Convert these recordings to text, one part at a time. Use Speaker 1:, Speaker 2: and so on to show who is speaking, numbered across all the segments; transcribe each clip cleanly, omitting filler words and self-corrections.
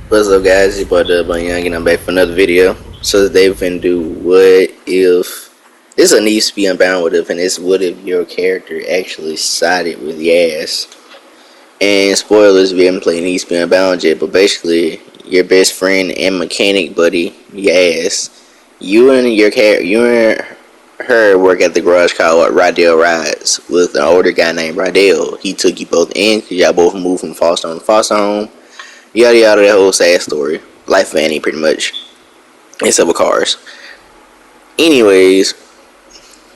Speaker 1: What's up, guys? It's your boy Dubboi, Youngin. I'm back for another video. So today we're finna do what if this is a needs to be unbound what if, and it's what if your character actually sided with Yaz. And spoilers, we haven't played needs to be unbound yet, but basically your best friend and mechanic buddy Yaz, you and her work at the garage called Rydell Rides with an older guy named Rydell. He took you both in because y'all both moved from foster home to foster home. Yada yada, that whole sad story. Life of Annie, pretty much. Except with cars. Anyways,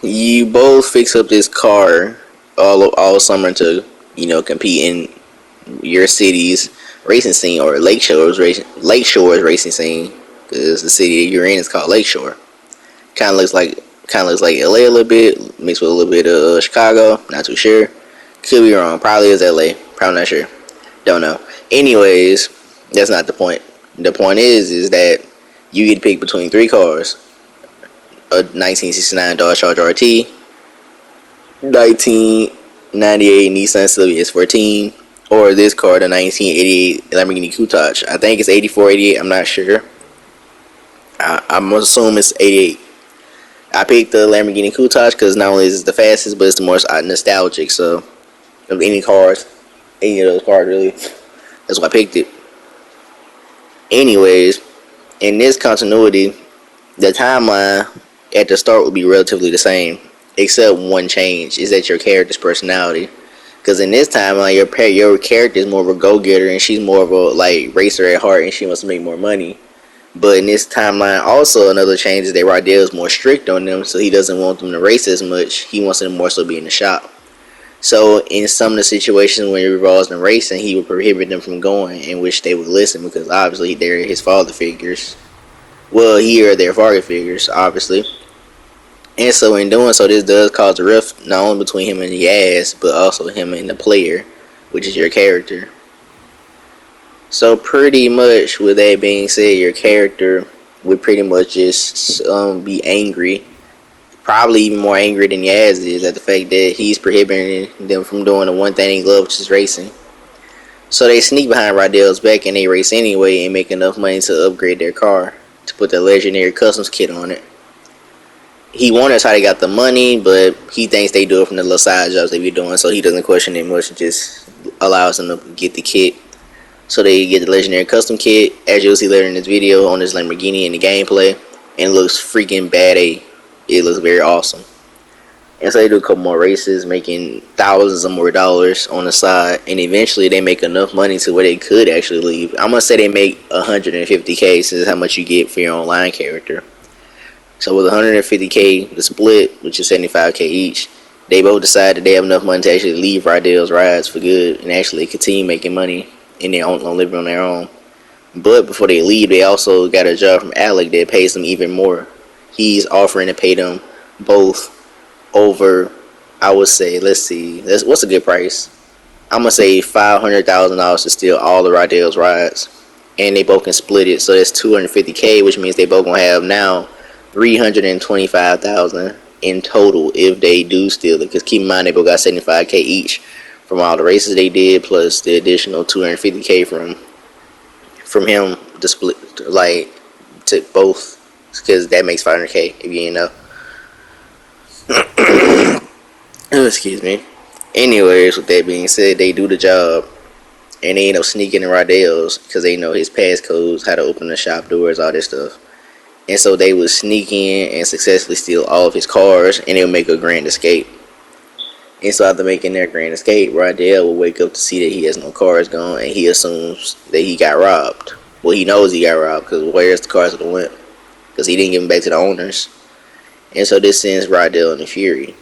Speaker 1: you both fix up this car all summer to, compete in your city's racing scene or Lakeshore's racing scene. Because the city that you're in is called Lakeshore. Kind of looks like LA a little bit, mixed with a little bit of Chicago. Not too sure. Could be wrong. Probably is LA. Probably not sure. Don't know. Anyways, that's not the point. The point is that you get to pick between three cars: a 1969 Dodge Charger RT, 1998 Nissan Sylvia S14, or this car, the 1988 Lamborghini Countach. I think it's 84, 88. I'm not sure. I'm assuming it's 88. I picked the Lamborghini Countach because not only is it the fastest, but it's the most nostalgic. So, of any cars, any of those cars, really. That's why I picked it. Anyways, in this continuity, the timeline at the start will be relatively the same, except one change is that your character's personality. Because in this timeline, your character is more of a go-getter, and she's more of a racer at heart, and she wants to make more money. But in this timeline, also another change is that Rydell is more strict on them, so he doesn't want them to race as much. He wants them more so be in the shop. So in some of the situations when it revolves in racing, he would prohibit them from going, in which they would listen because obviously they're his father figures. Well, he or their father figures, obviously. And so in doing so, this does cause a rift not only between him and Yaz, but also him and the player, which is your character. So pretty much with that being said, your character would pretty much just be angry, probably even more angry than Yaz is at the fact that he's prohibiting them from doing the one thing they love, which is racing. So they sneak behind Rydell's back and they race anyway and make enough money to upgrade their car to put the legendary customs kit on it. He wonders how they got the money, but he thinks they do it from the little side jobs they be doing, so he doesn't question it much and just allows them to get the kit. So they get the legendary custom kit, as you'll see later in this video, on this Lamborghini in the gameplay, and it looks freaking bad. It looks very awesome. And so they do a couple more races, making thousands of more dollars on the side, and eventually they make enough money to where they could actually leave. I'm gonna say they make 150K, since how much you get for your online character. So with 150K, the split, which is 75K each, they both decide that they have enough money to actually leave Rydell's Rides for good and actually continue making money in their own, living on their own. But before they leave, they also got a job from Alec that pays them even more. He's offering to pay them both over, I would say, what's a good price? I'm gonna say $500,000 to steal all the Rydell's Rides, and they both can split it. So that's 250K, which means they both gonna have now 325,000 in total if they do steal it. Because keep in mind, they both got 75K each from all the races they did, plus the additional 250K from him to split, to both, because that makes 500K if you didn't know. Oh, excuse me. Anyways, with that being said, they do the job, and they end up sneaking in Rydell's because they know his passcodes, how to open the shop doors, all this stuff. And so they would sneak in and successfully steal all of his cars, and they'll make a grand escape. And so after making their grand escape, Rydell will wake up to see that he has no cars gone, and he assumes that he got robbed. Well, he knows he got robbed, because where's the cars that went? Because he didn't give them back to the owners. And so this sends Rydell in a fury.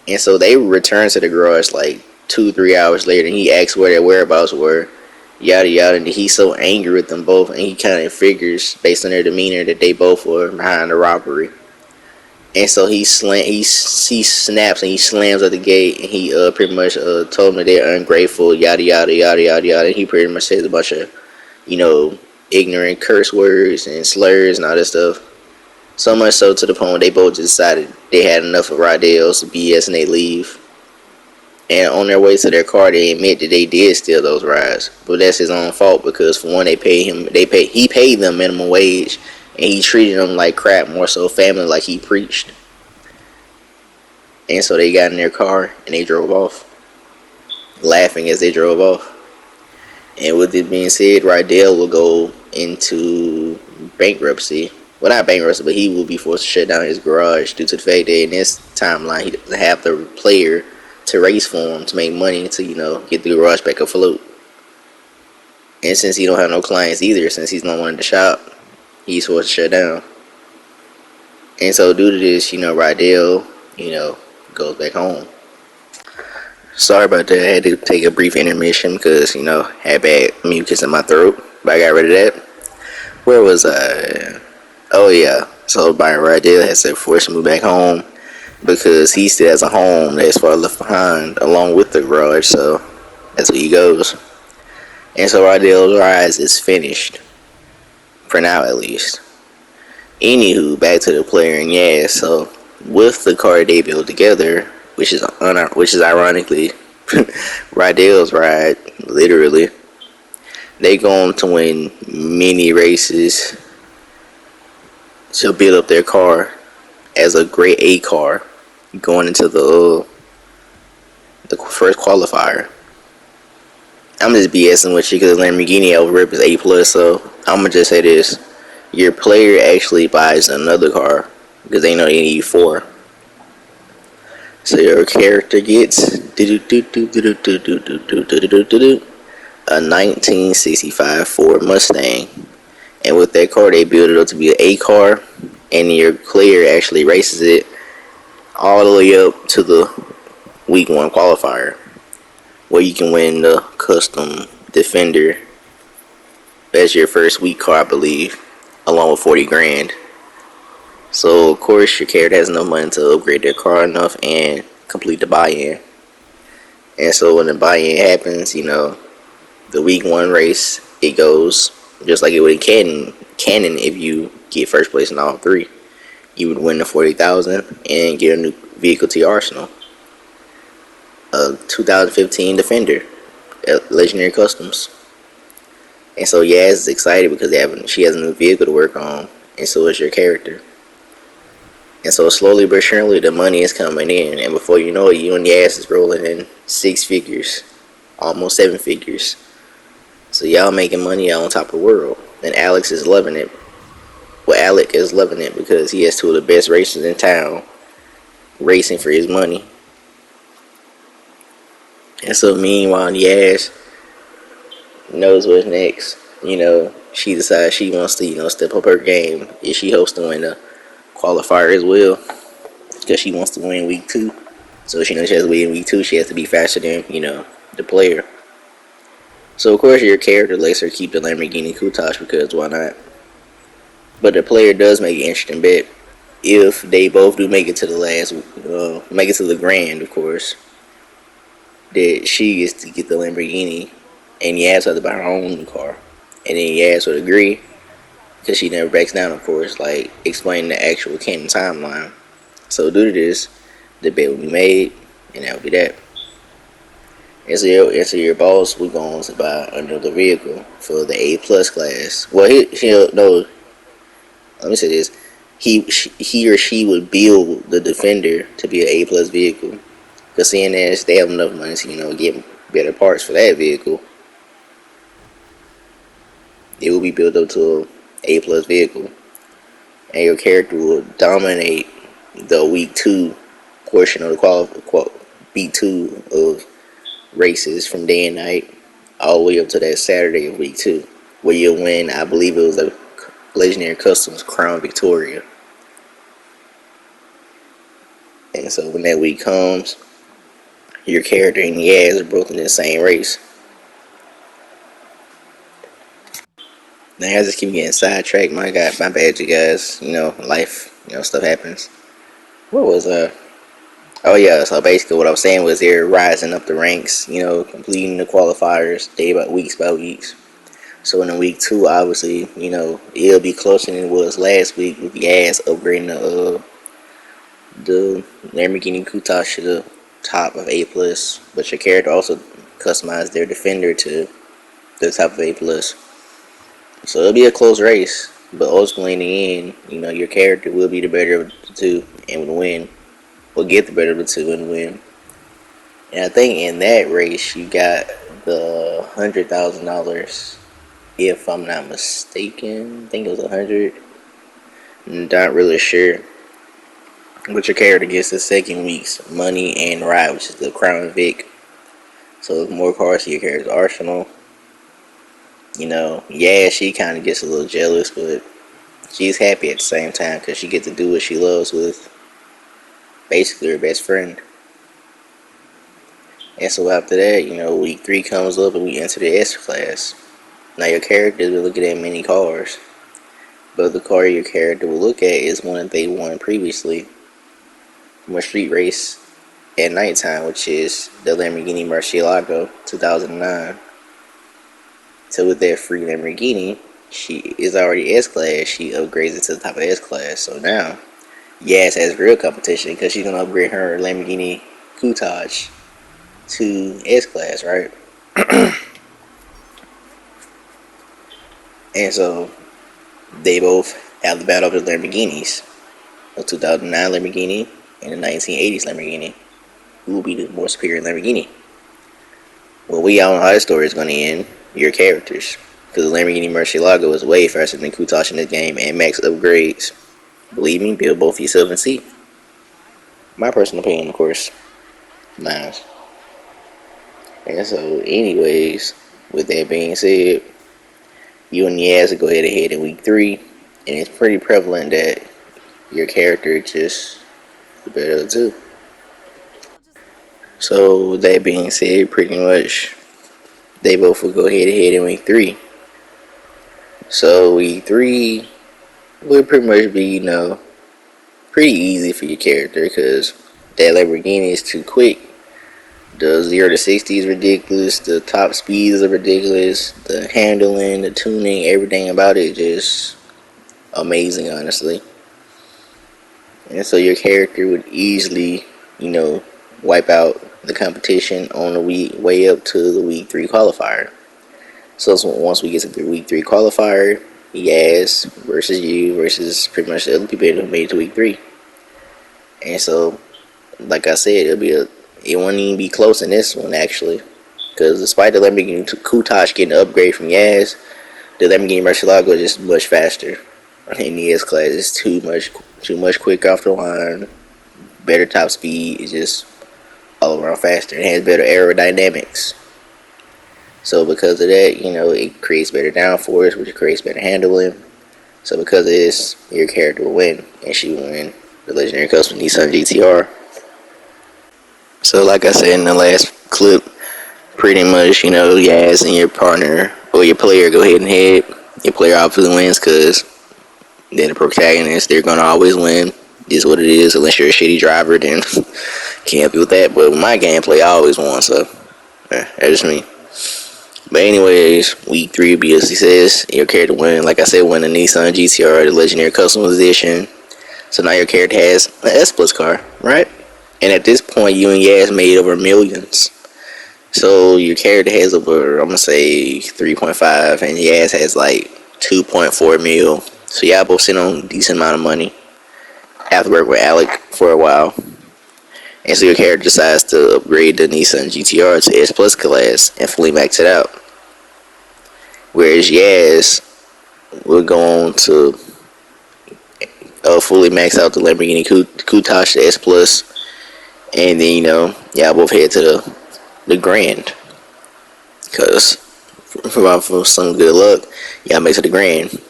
Speaker 1: And so they return to the garage like 2-3 hours later, and he asks where their whereabouts were, yada yada, and he's so angry with them both, and he kind of figures, based on their demeanor, that they both were behind the robbery. And so he snaps and he slams at the gate, and he pretty much told them that they're ungrateful, yada yada yada yada yada. And he pretty much says a bunch of, ignorant curse words and slurs and all that stuff. So much so to the point where they both decided they had enough of Rydell's BS and they leave. And on their way to their car, they admit that they did steal those rides, but that's his own fault because for one, he paid them minimum wage, and he treated them like crap, more so family, like he preached. And so they got in their car and they drove off, laughing as they drove off. And with it being said, Rydell will go into bankruptcy. Well, not bankruptcy, but he will be forced to shut down his garage due to the fact that in this timeline, he doesn't have the player to race for him to make money to, get the garage back afloat. And since he don't have no clients either, since he's no one in the shop, he's forced to shut down. And so due to this, Rydell, goes back home. Sorry about that. I had to take a brief intermission because, had bad mucus in my throat. But I got rid of that. Where was I? Oh, yeah. So Byron Rydell has to force to move back home because he still has a home that's far left behind along with the garage. So that's where he goes. And so Rydell's rise is finished. For now, at least. Anywho, back to the player and yeah. So with the car they built together, which is ironically Rydell's ride, literally, they go on to win many races to build up their car as a grade A car going into the first qualifier. I'm just BSing with you because Lamborghini over rip is A+, so I'm gonna just say this: your player actually buys another car because they know they need 4. So your character gets a 1965 Ford Mustang, and with that car they build it up to be an A car, and your player actually races it all the way up to the week 1 qualifier, where you can win the custom Defender. That's your first week car, I believe, along with 40 grand. So of course your character has enough money to upgrade their car enough and complete the buy-in. And so when the buy-in happens, the week 1 race, it goes just like it would in Canon. If you get first place in all 3, you would win the 40,000 and get a new vehicle to your arsenal. A 2015 Defender, Legendary Customs. And so Yaz is excited because she has a new vehicle to work on, and so is your character. And so slowly but surely the money is coming in, and before you know it, you and Yaz is rolling in 6 figures, almost 7 figures. So y'all making money out on top of the world. And Alex is loving it. Well, Alec is loving it because he has 2 of the best racers in town racing for his money. And so meanwhile, Yaz knows what's next. She decides she wants to, step up her game if she hopes to win the qualifier as well, because she wants to win week 2. So she knows she has to win week 2. She has to be faster than, the player. So of course your character lets her keep the Lamborghini Countach because why not? But the player does make an interesting bet. If they both do make it to the grand, of course, that she gets to get the Lamborghini, and Yaz has to buy her own new car. And then Yaz would agree, because she never backs down, of course, like explaining the actual canon timeline. So due to this, the bet will be made, and that will be that. And so your boss will go on to buy another vehicle for the A+ class. Well, no. Let me say this: he or she would build the Defender to be an A+ vehicle, because seeing as they have enough money to get better parts for that vehicle, it will be built up to a A+ vehicle, and your character will dominate the week 2 portion of the week 2 of races from day and night all the way up to that Saturday of week 2, where you'll win. I believe it was a Legendary Customs Crown Victoria. And so when that week comes, your character and Yaz are both in the same race. Now I just keep getting sidetracked. My bad, you guys. Life, stuff happens. What was Oh yeah, so basically what I was saying was they're rising up the ranks, completing the qualifiers weeks by weeks. So in the week 2, obviously, it'll be closer than it was last week with Yaz upgrading the Lamborghini Countach to the top of A plus, but your character also customize their defender to the top of A plus. So it'll be a close race, but ultimately in the end, your character will be the better of the two and will win. Will get the better of the two and win. And I think in that race you got the $100,000, if I'm not mistaken. I think it was 100. Not really sure. But your character gets the second week's money and ride, which is the Crown Vic. So more cards to your character's arsenal. Yeah, she kind of gets a little jealous, but she's happy at the same time because she gets to do what she loves with basically her best friend. And so after that, week 3 comes up and we enter the S class. Now your character will be looking at many cars, but the car your character will look at is one that they won previously from a street race at nighttime, which is the Lamborghini Murcielago 2009. So with that free Lamborghini, she is already S class. She upgrades it to the top of S class. So now, Yas has real competition because she's gonna upgrade her Lamborghini Countach to S class, right? And so they both have the battle of the Lamborghinis, the 2009 Lamborghini and the 1980s Lamborghini. Who will be the more superior Lamborghini? Well, we all know how the story is going to end. Your characters. Because the Lamborghini Murcielago is way faster than Countach in this game and max upgrades. Believe me, build both yourself and see. My personal opinion, of course. Nice. And so, anyways, with that being said, you and Yaz will go ahead in week 3. And it's pretty prevalent that your character is just the better of the two. So, with that being said, pretty much they both will go head to head in week 3. So week 3 would pretty much be, pretty easy for your character because that Lamborghini is too quick. The 0 to 60 is ridiculous. The top speeds are ridiculous. The handling, the tuning, everything about it is just amazing, honestly. And so your character would easily, wipe out the competition on the way up to the week 3 qualifier. So once we get to the week 3 qualifier, Yaz versus you versus pretty much the other people who made it to week 3. And so, like I said, it won't even be close in this one actually, because despite the Lamborghini Countach getting an upgrade from Yaz, the Lamborghini Murcielago is just much faster. In the S class, it's too much quicker off the line, better top speed, it's just all around faster. It has better aerodynamics. So because of that, it creates better downforce, which creates better handling. So because of this, your character will win, and she will win the Legendary Custom Nissan GTR. So like I said in the last clip, pretty much, Yaz and your partner or your player go head and head. Your player obviously wins because they're the protagonist. They're going to always win. Is what it is. Unless you're a shitty driver, then can't help you with that. But with my gameplay, I always won, so that's just me. But anyways, week 3 will be a success. Your character win, like I said, win the Nissan GTR, the Legendary Custom Edition. So now your character has an S Plus car, right? And at this point, you and Yaz made over millions. So your character has over, I'm gonna say 3.5, and Yaz has like 2.4 mil. So y'all both sitting on a decent amount of money. Have to work with Alec for a while. And so your character decides to upgrade the Nissan GTR to S Plus class and fully max it out. Whereas Yaz will go on to fully max out the Lamborghini Countach to S Plus. And then, y'all both head to the Grand. Because for some good luck, y'all make it to the Grand.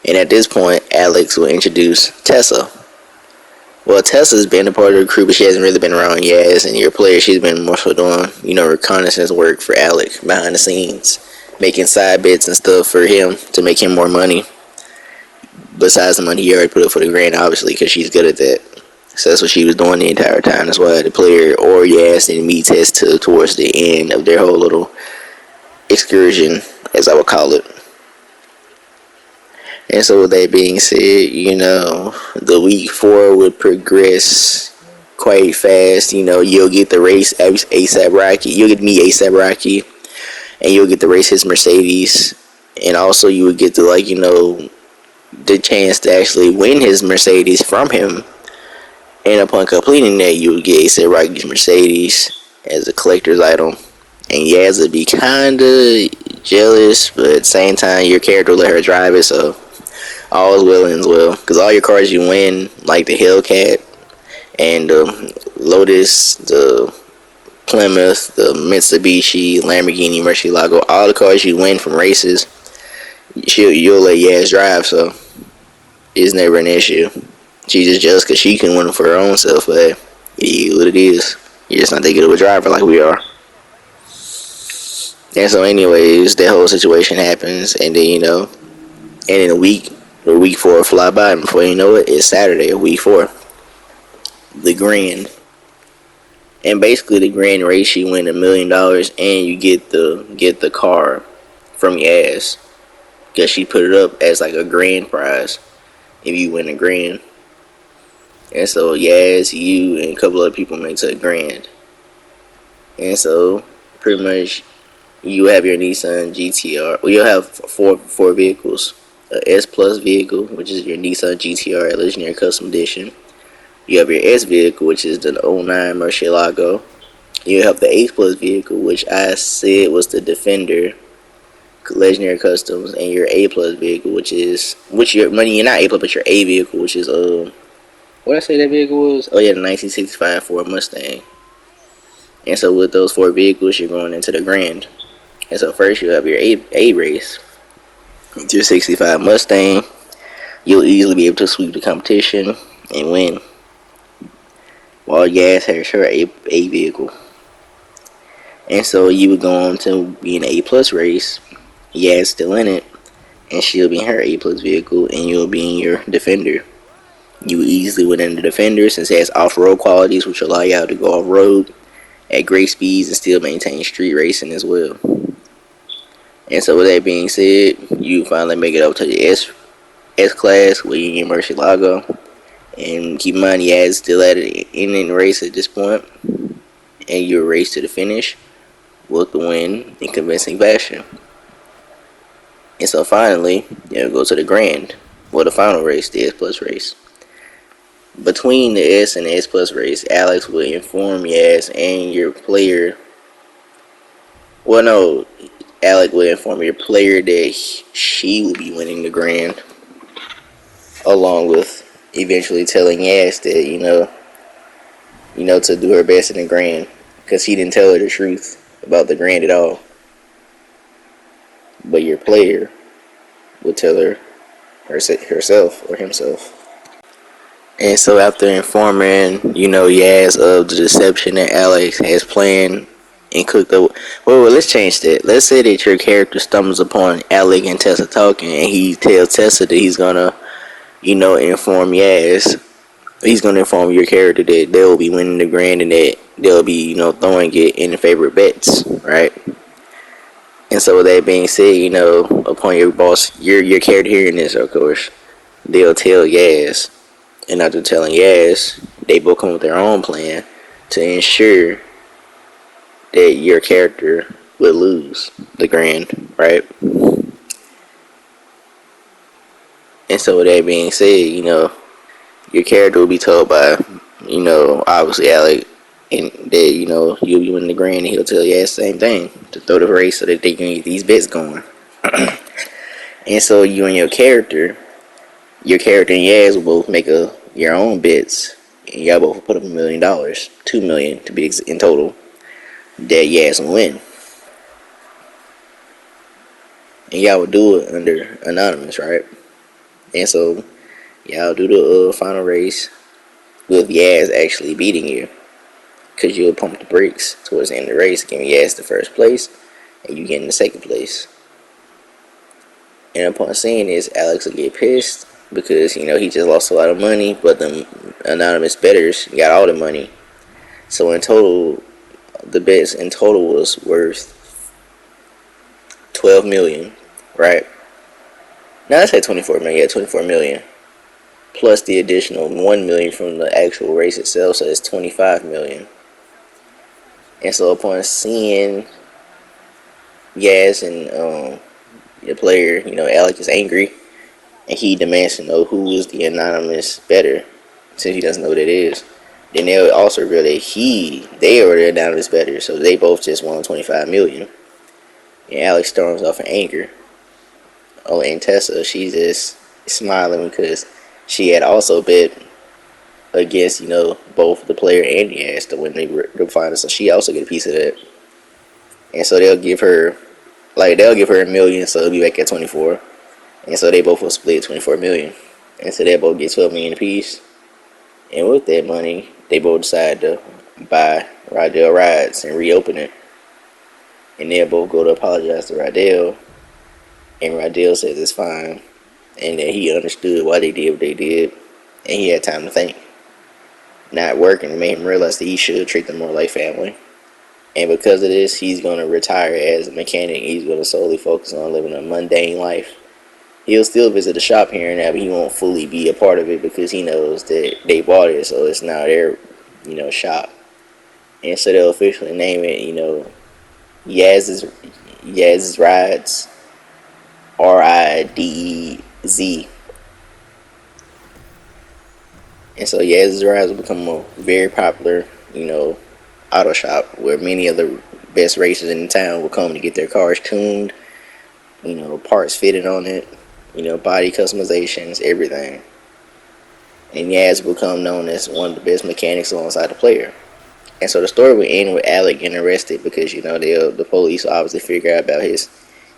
Speaker 1: And at this point, Alex will introduce Tessa. Well, Tessa's been a part of the crew, but she hasn't really been around Yaz. And your player, she's been more so doing, reconnaissance work for Alec behind the scenes, making side bets and stuff for him to make him more money. Besides the money he already put up for the Grand, obviously, because she's good at that. So that's what she was doing the entire time. That's why the player or Yaz didn't meet Tessa towards the end of their whole little excursion, as I would call it. And so with that being said, the week 4 would progress quite fast. You'll get the race ASAP Rocky. You'll get me ASAP Rocky, and you'll get to race his Mercedes, and also you would get to the chance to actually win his Mercedes from him. And upon completing that, you would get ASAP Rocky's Mercedes as a collector's item. And Yaz would be kinda jealous, but at the same time, your character will let her drive it, so all is well and well. Because all your cars you win, like the Hellcat and the Lotus, the Plymouth, the Mitsubishi, Lamborghini, Murcielago, all the cars you win from races, you'll let Yaz drive, so it's never an issue. She's just jealous because she can win them for her own self, but it is what it is. You're just not that good of a driver like we are. And so, anyways, that whole situation happens, and then and in a week or week 4 fly by, and before you know it, it's Saturday of week 4, the grand. And basically, the grand race, you win $1 million, and you get the car from Yaz, because she put it up as like a grand prize if you win a grand. And so Yaz, you, and a couple other people make to a grand. And so pretty much you have your Nissan GTR. Well, you'll have four vehicles. A S Plus vehicle, which is your Nissan GTR Legendary Custom Edition. You have your S vehicle, which is the '09 Murcielago. You have the A Plus vehicle, which I said was the Defender Legendary Customs, and your A Plus vehicle, which your money, you're not A Plus, but your A vehicle, which is what did I say that vehicle was? Oh yeah, the 1965 Ford Mustang. And so with those 4 vehicles, you're going into the grand. And so first you have your A race. With your 65 Mustang, you'll easily be able to sweep the competition and win. While Yaz has her A vehicle. And so you would go on to be in an A plus race. Yaz still in it, and she'll be in her A plus vehicle, and you'll be in your Defender. You easily win in the Defender since it has off-road qualities, which allow you to go off-road at great speeds and still maintain street racing as well. And so with that being said, you finally make it up to the S class where you're in Murcielago. And keep in mind, Yaz still at it in the race at this point, and you're race to the finish with the win in convincing fashion. And so finally, you go to the grand, the final race, the S plus race. Between the S and the S plus race, Alex will inform Yaz and your player. Well, no, Alex will inform your player that she will be winning the grand, along with eventually telling Yaz that to do her best in the grand, because he didn't tell her the truth about the grand at all. But your player will tell her herself or himself. And so after informing, Yaz of the deception that Alex has planned and cooked up. Well, let's change that. Let's say that your character stumbles upon Alex and Tessa talking, and he tells Tessa that he's gonna, inform Yaz. He's gonna inform your character that they'll be winning the grand and that they'll be, throwing it in favorite bets, right? And so with that being said, upon your boss, your character hearing this, of course, they'll tell Yaz. And after telling Yaz, they both come with their own plan to ensure that your character will lose the grand, right? And so with that being said, your character will be told by, obviously Alec, and that, you'll be winning the grand, and he'll tell Yaz the same thing, to throw the race so that they can get these bets going. And so you and your character and Yaz will both make your own bets, and y'all both put up $1 million, $2 million to be in total, that Yaz will win. And y'all would do it under anonymous, right? And so y'all do the final race with Yaz actually beating you, because you'll pump the brakes towards the end of the race, giving Yaz the first place, and you getting the second place. And upon seeing this, Alex will get pissed, because he just lost a lot of money, but the anonymous bettors got all the money. So in total, the bets in total was worth $12 million, right? Now let's say $24 million. Yeah, $24 million. plus the additional 1 million from the actual race itself, so it's 25 million. And so upon seeing Yaz and the player, Alex is angry, and he demands to know who is the anonymous bettor, since he doesn't know what it is. Then they'll also reveal that they are the anonymous bettor, so they both just won 25 million. And Alex storms off in anger. Oh, and Tessa, she's just smiling because she had also bet against, both the player and the ass to win the final, so she also get a piece of that. And so they'll give her a million, so it'll be back at 24. And so they both will split 24 million. And so they both get 12 million apiece. And with that money, they both decide to buy Rydell Rides and reopen it. And they'll both go to apologize to Rydell. And Rydell says it's fine. And that he understood why they did what they did. And he had time to think. Not working made him realize that he should treat them more like family. And because of this, he's going to retire as a mechanic. He's going to solely focus on living a mundane life. He'll still visit the shop here and there, but he won't fully be a part of it because he knows that they bought it, so it's now their, shop. And so they'll officially name it, Yaz's Rides, RIDEZ. And so Yaz's Rides will become a very popular, auto shop where many of the best racers in the town will come to get their cars tuned, parts fitted on it, body customizations, everything. And Yaz will become known as one of the best mechanics alongside the player. And so the story will end with Alec getting arrested because, the police will obviously figure out about his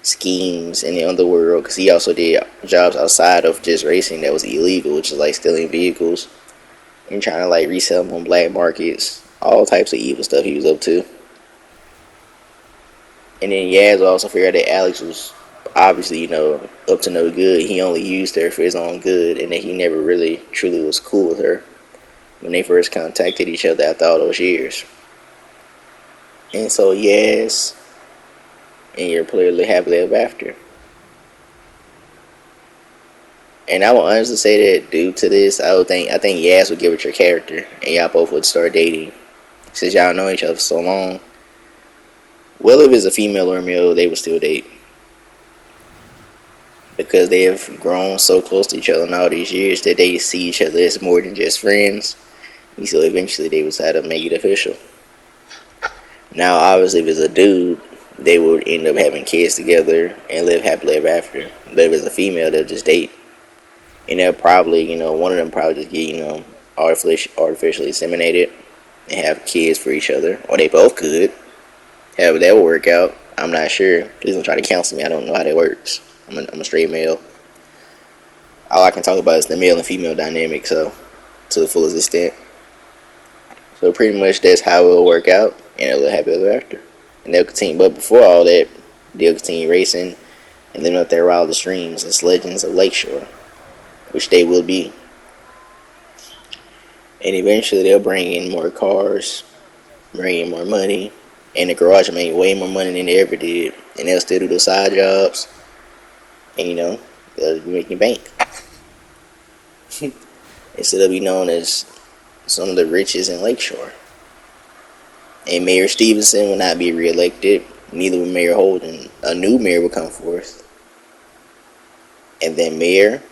Speaker 1: schemes in the underworld, because he also did jobs outside of just racing that was illegal, which is like stealing vehicles and trying to like resell them on black markets. All types of evil stuff he was up to. And then Yaz also figured out that Alex was obviously, up to no good. He only used her for his own good, and that he never really truly was cool with her when they first contacted each other after all those years. And so Yaz and your player live happily ever after. And I will honestly say that due to this, I think Yaz would give it your character, and y'all both would start dating. Since y'all know each other for so long, well, if it's a female or a male, they would still date. Because they have grown so close to each other in all these years that they see each other as more than just friends. And so eventually they would decide to make it official. Now, obviously, if it's a dude, they would end up having kids together and live happily ever after. But if it's a female, they'll just date. And they'll probably, one of them probably just get, artificially inseminated and have kids for each other, or they both could. However, that will work out. I'm not sure. Please don't try to counsel me. I don't know how that works. I'm a straight male. All I can talk about is the male and female dynamic, so to the fullest extent. So pretty much that's how it will work out, and they'll happy ever after. And they'll continue. But before all that, they'll continue racing and living up their wildest dreams as legends of Lakeshore, which they will be. And eventually they'll bring in more cars, bring in more money, and the garage will make way more money than they ever did. And they'll still do those side jobs, and they'll be making bank. And so they'll be known as some of the richest in Lakeshore. And Mayor Stevenson will not be reelected, neither will Mayor Holden. A new mayor will come forth. And then mayor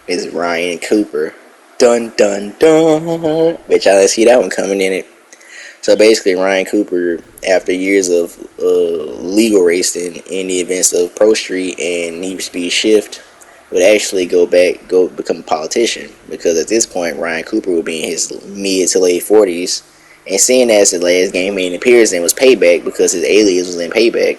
Speaker 1: is Ryan Cooper. Dun dun dun. Bet y'all didn't see that one coming in it. So basically, Ryan Cooper, after years of legal racing in the events of Pro Street and Need for Speed Shift, would actually go become a politician, because at this point Ryan Cooper would be in his mid to late 40s, and seeing as his last game made an appearance in was Payback, because his alias was in Payback,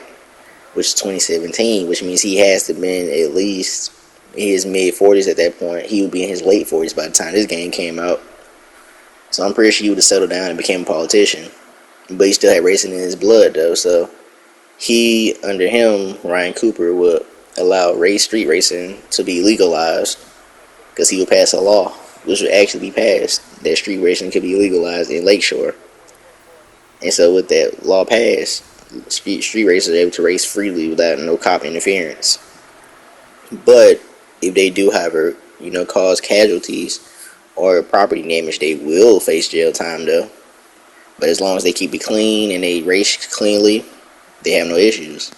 Speaker 1: which is 2017, which means he has to been at least in his mid 40s at that point. He would be in his late 40s by the time this game came out. So I'm pretty sure he would have settled down and became a politician. But he still had racing in his blood, though. So under him, Ryan Cooper would allow street racing to be legalized, because he would pass a law, which would actually be passed, that street racing could be legalized in Lakeshore. And so with that law passed, street racers are able to race freely without no cop interference. But if they do, however, cause casualties or property damage, they will face jail time though. But as long as they keep it clean and they race cleanly, they have no issues,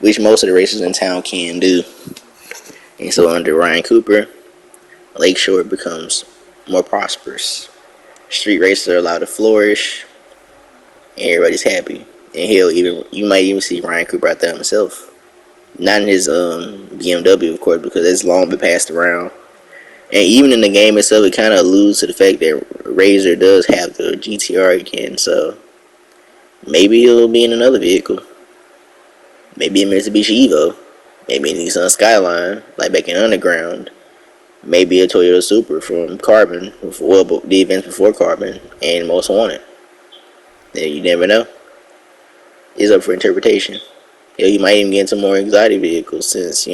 Speaker 1: which most of the racers in town can do. And so under Ryan Cooper, Lakeshore becomes more prosperous. Street races are allowed to flourish, and everybody's happy. And you might even see Ryan Cooper out there himself. Not in his BMW, of course, because it's long been passed around. And even in the game itself, it kind of alludes to the fact that Razor does have the GTR again. So maybe it'll be in another vehicle. Maybe a Mitsubishi Evo. Maybe a Nissan Skyline, like back in Underground. Maybe a Toyota Supra from Carbon, well, the events before Carbon and Most Wanted. You never know. It's up for interpretation. You might even get into more exotic vehicles since,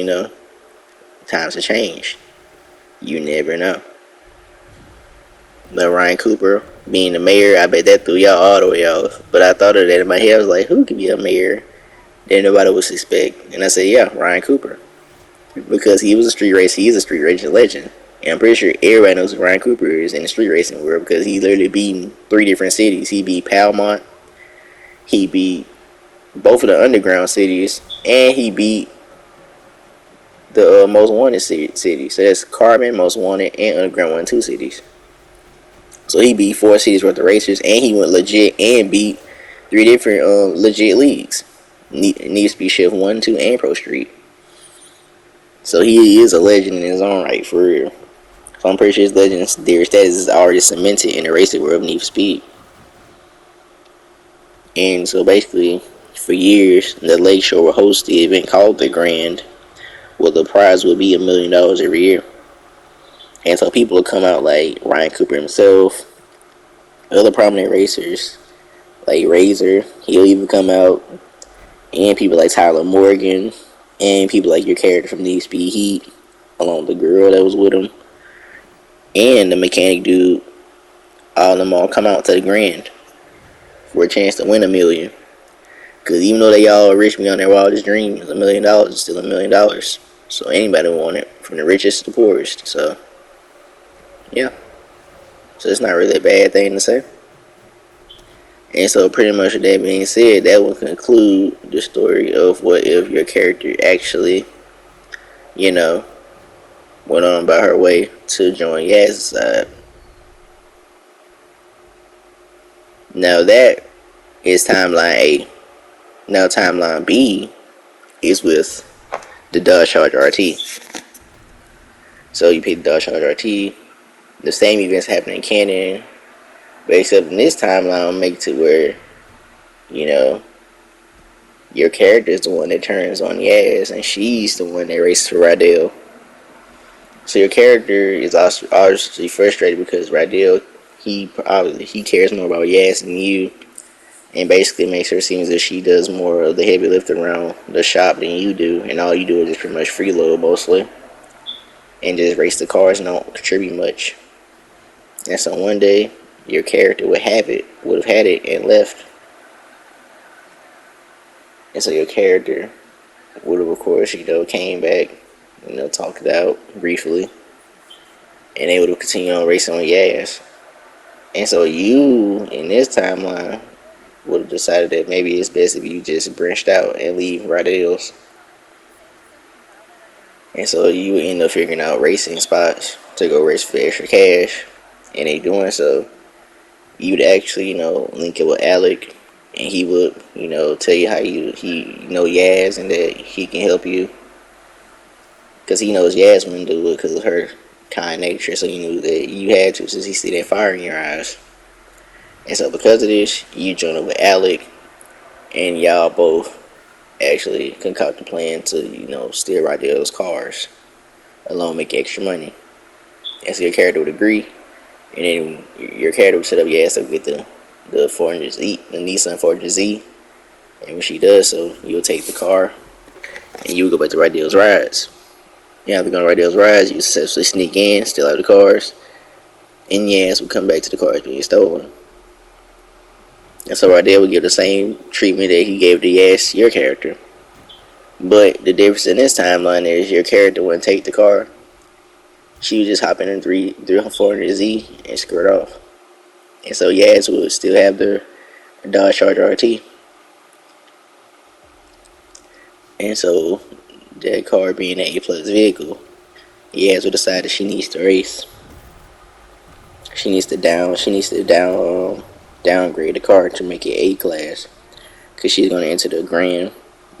Speaker 1: times have changed. You never know. But Ryan Cooper being the mayor, I bet that threw y'all all the way off. But I thought of that in my head. I was like, who could be a mayor that nobody would suspect? And I said, yeah, Ryan Cooper. Because he was a street racer. He is a street racing legend. And I'm pretty sure everybody knows who Ryan Cooper is in the street racing world because he literally beat 3 different cities. He beat Palmont. He beat both of the underground cities. And he beat the Most Wanted city. So that's Carbon, Most Wanted, and Underground 1 and 2 cities. So he beat 4 cities worth of racers, and he went legit and beat 3 different legit leagues. Needs to be Shift 1, 2, and Pro Street. So he is a legend in his own right, for real. So I'm pretty sure his legendary status is already cemented in the racing world of Need for Speed. And so basically, for years, the Lakeshore will host the event called the Grand, where the prize will be $1 million every year. And so people will come out like Ryan Cooper himself, other prominent racers like Razor, he'll even come out, and people like Tyler Morgan, and people like your character from Need Speed Heat, along with the girl that was with him, and the mechanic dude. All of them all come out to the Grand for a chance to win $1 million. Because even though they all rich me on their wildest dreams, $1 million is still $1 million. So anybody want it, from the richest to the poorest. So yeah, so it's not really a bad thing to say. And so pretty much with that being said, that will conclude the story of what if your character actually, went on about her way to join Yaz's side. Now that is timeline A. Now timeline B is with the Dodge Charger RT. So you pick the Dodge Charger RT. The same events happen in Canyon, but except in this timeline, I'll make it to where, your character is the one that turns on Yaz, and she's the one that races for Rydell. So your character is obviously frustrated because Rydell, he cares more about Yaz than you, and basically makes her seem as if she does more of the heavy lifting around the shop than you do, and all you do is just pretty much freeload mostly, and just race the cars and don't contribute much. And so one day, your character would have had it and left. And so your character would have, of course, came back, talked it out briefly. And they would have continued on racing on Yaz. And so you, in this timeline, would have decided that maybe it's best if you just branched out and leave Rydell's. And so you would end up figuring out racing spots to go race for extra cash. And in doing so, you'd actually, link it with Alec, and he would, tell you how he know Yaz and that he can help you. Because he knows Yaz wouldn't do it because of her kind nature, so he knew that you had to since he see that fire in your eyes. And so because of this, you join up with Alec, and y'all both actually concoct a plan to, steal Rydell's cars, along make extra money. And so your character would agree. And then your character would set up your ass up with the Nissan 400Z. And when she does so, you'll take the car and you'll go back to Rydell's rides. After going to Rydell's rides, you successfully sneak in, steal out the cars, and your ass will come back to the cars being stolen. And so Rydell will give the same treatment that he gave to your character. But the difference in this timeline is your character wouldn't take the car. she would just hop in a 400Z and skirt off. And so Yaz would still have the Dodge Charger RT. And so that car being an A plus vehicle, Yaz would decide that she needs to race. She needs to downgrade the car to make it A class, because she's going to enter the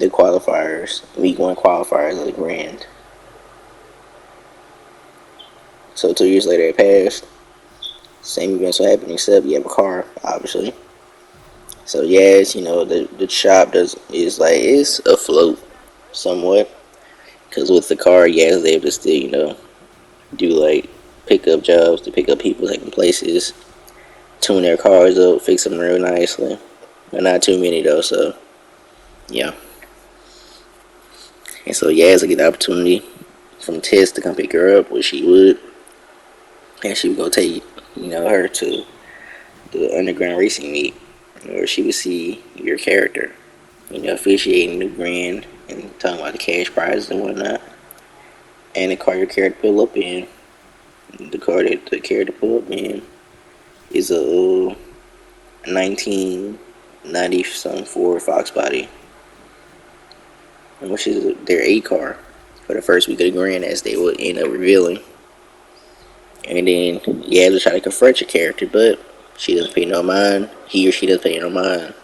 Speaker 1: qualifiers, week 1 qualifiers of the Grand. So 2 years later it passed. Same events will happen except you have a car, obviously. So yes, the shop is afloat somewhat, because with the car, yes, they able to still do like pickup jobs to pick up people, taking places, tune their cars up, fix them real nicely. But not too many though, so yeah. And so Yaz will get the opportunity from Tess to come pick her up, which she would, and she would go take her to the underground racing meet, where she would see your character, officiating the Grand and talking about the cash prizes and whatnot. And the car your character pull up in, the car that the character pull up in is a 1990 something Ford Fox body, which is their A car for the first week of the Grand, as they would end up revealing. And then you have to try to confront your character, but she doesn't pay no mind. He or she doesn't pay no mind,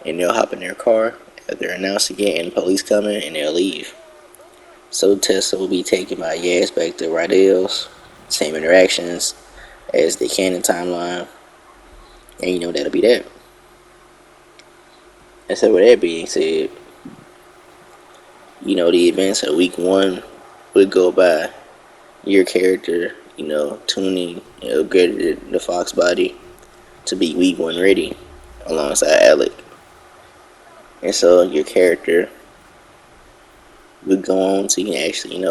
Speaker 1: and they'll hop in their car after announcing it and the police coming, and they'll leave. So Tessa will be taken by Yaz back to Rydell's, same interactions as the canon timeline, and that'll be that. And so with that being said, the events of week 1 would go by your character, tuning and upgraded the Fox body to be week 1 ready alongside Alec. And so your character would go on to actually,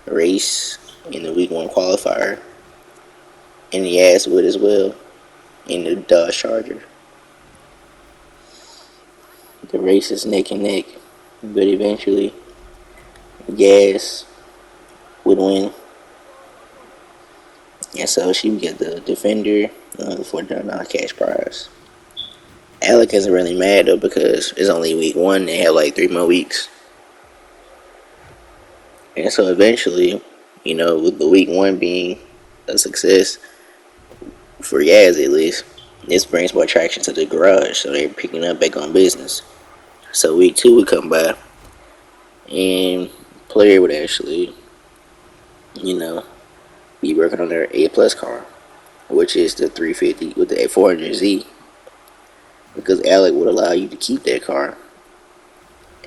Speaker 1: race in the week 1 qualifier, and the ass would as well in the Dodge Charger. The race is neck and neck, but eventually Gas would win. And so she would get the Defender, the $400 cash prize. Alec isn't really mad though, because it's only week 1, they have like 3 more weeks. And so eventually, with the week 1 being a success, for Yaz at least, this brings more traction to the garage, so they're picking up back on business. So week 2 would come by, and player would actually, be working on their A plus car, which is the 350 with the 400Z, because Alec would allow you to keep that car,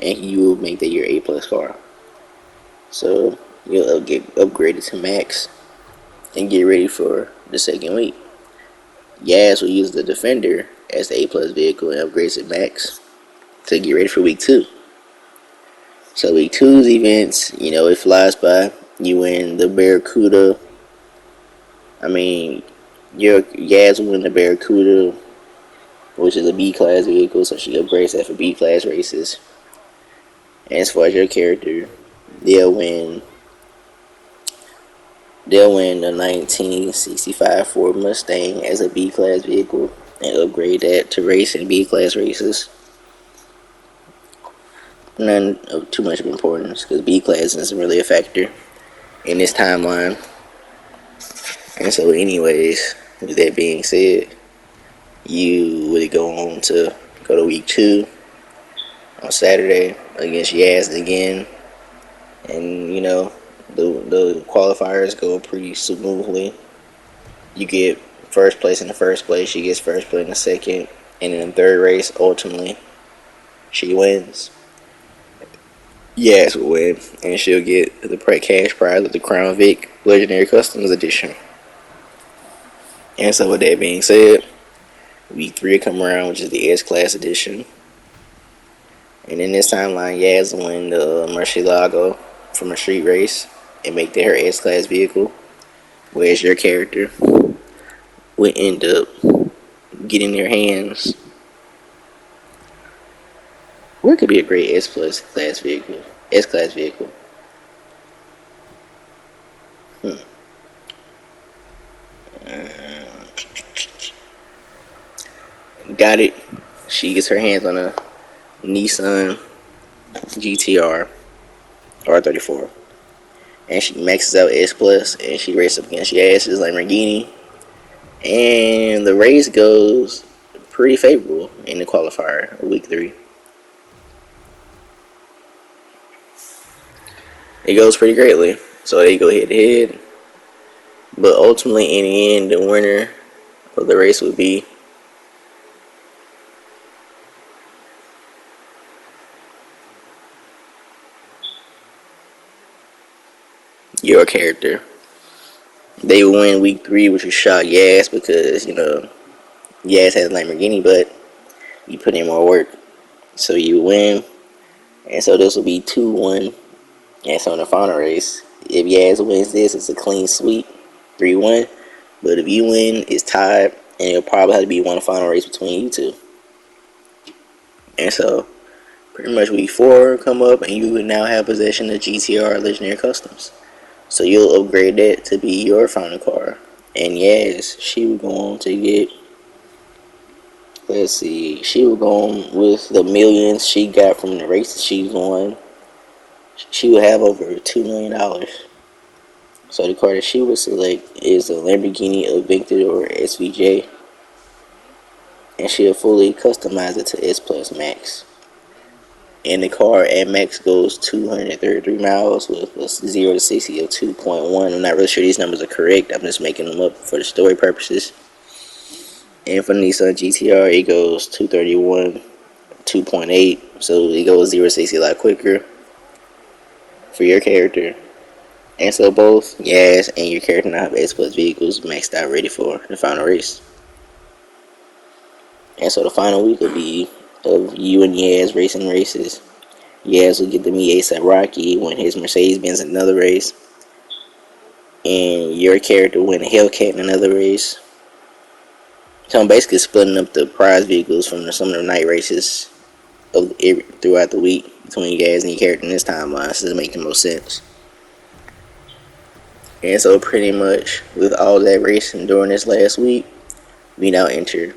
Speaker 1: and you will make that your A plus car. So you'll get upgraded to max and get ready for the second week. Yaz will use the Defender as the A plus vehicle and upgrades it max to get ready for week 2. So week 2's events, it flies by. You win the Barracuda. Your Yaz will win the Barracuda, which is a B class vehicle, so she upgrades that for B class races. And as far as your character, they'll win the 1965 Ford Mustang as a B class vehicle and upgrade that to race in B class races. None of too much of importance, because B class isn't really a factor in this timeline. And so anyways, with that being said, you would go on to go to week 2 on Saturday against Yaz again. And the qualifiers go pretty smoothly. You get first place in the first place, she gets first place in the second, and in the third race, ultimately, she wins. Yaz will win, and she'll get the cash prize of the Crown Vic Legendary Customs Edition. And so with that being said, week 3 come around, which is the S-Class Edition. And in this timeline, Yaz will win the Murcielago from a street race and make that her S-Class vehicle, whereas your character would end up getting their hands. What could be a great S-Class vehicle? Hmm. Got it. She gets her hands on a Nissan GTR R34, and she maxes out S Plus, and she races up against Yaz's Lamborghini, and the race goes pretty favorable in the qualifier of week 3. It goes pretty greatly, so they go head to head. But ultimately, in the end, the winner of the race would be your character. They would win week 3, which would shock Yas because Yas has a Lamborghini, but you put in more work, so you win. And so this will be 2-1. And so in the final race, if Yaz wins this, it's a clean sweep, 3-1. But if you win, it's tied, and it'll probably have to be one final race between you two. And so pretty much week 4 come up, and you would now have possession of GTR Legendary Customs. So you'll upgrade that to be your final car. And Yaz, she would go on to get, let's see, she would go on with the millions she got from the races she's won. She would have over $2 million. So the car that she would select is a Lamborghini Aventador SVJ, and she'll fully customize it to S Plus Max. And the car at max goes 233 miles with a 0 to 60 of 2.1. I'm not really sure these numbers are correct. I'm just making them up for the story purposes. And for the Nissan GTR, it goes 231, 2.8. So it goes 0 to 60 a lot quicker for your character. And so both Yaz and your character now have S Plus vehicles maxed out ready for the final race. And so the final week will be of you and Yaz racing races. Yaz will get to meet ASAP Rocky when his Mercedes Benz in another race. And your character win a Hellcat in another race. So I'm basically splitting up the prize vehicles from some of the night races throughout the week between Yaz and your character in this timeline, so it makes the most sense. And so pretty much with all that racing during this last week, we now enter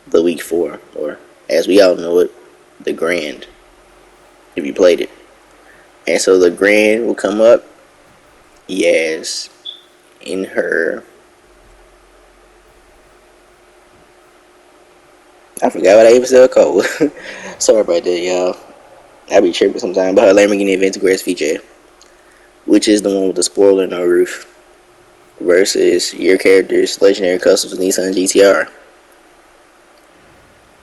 Speaker 1: the week 4, or as we all know it, the Grand, if you played it. And so the Grand will come up. Yaz in her, I forgot what I even said called. Sorry about that, y'all. I be tripping sometimes. But her Lamborghini Aventador SVJ, which is the one with the spoiler no roof, versus your character's Legendary Customs Nissan GTR.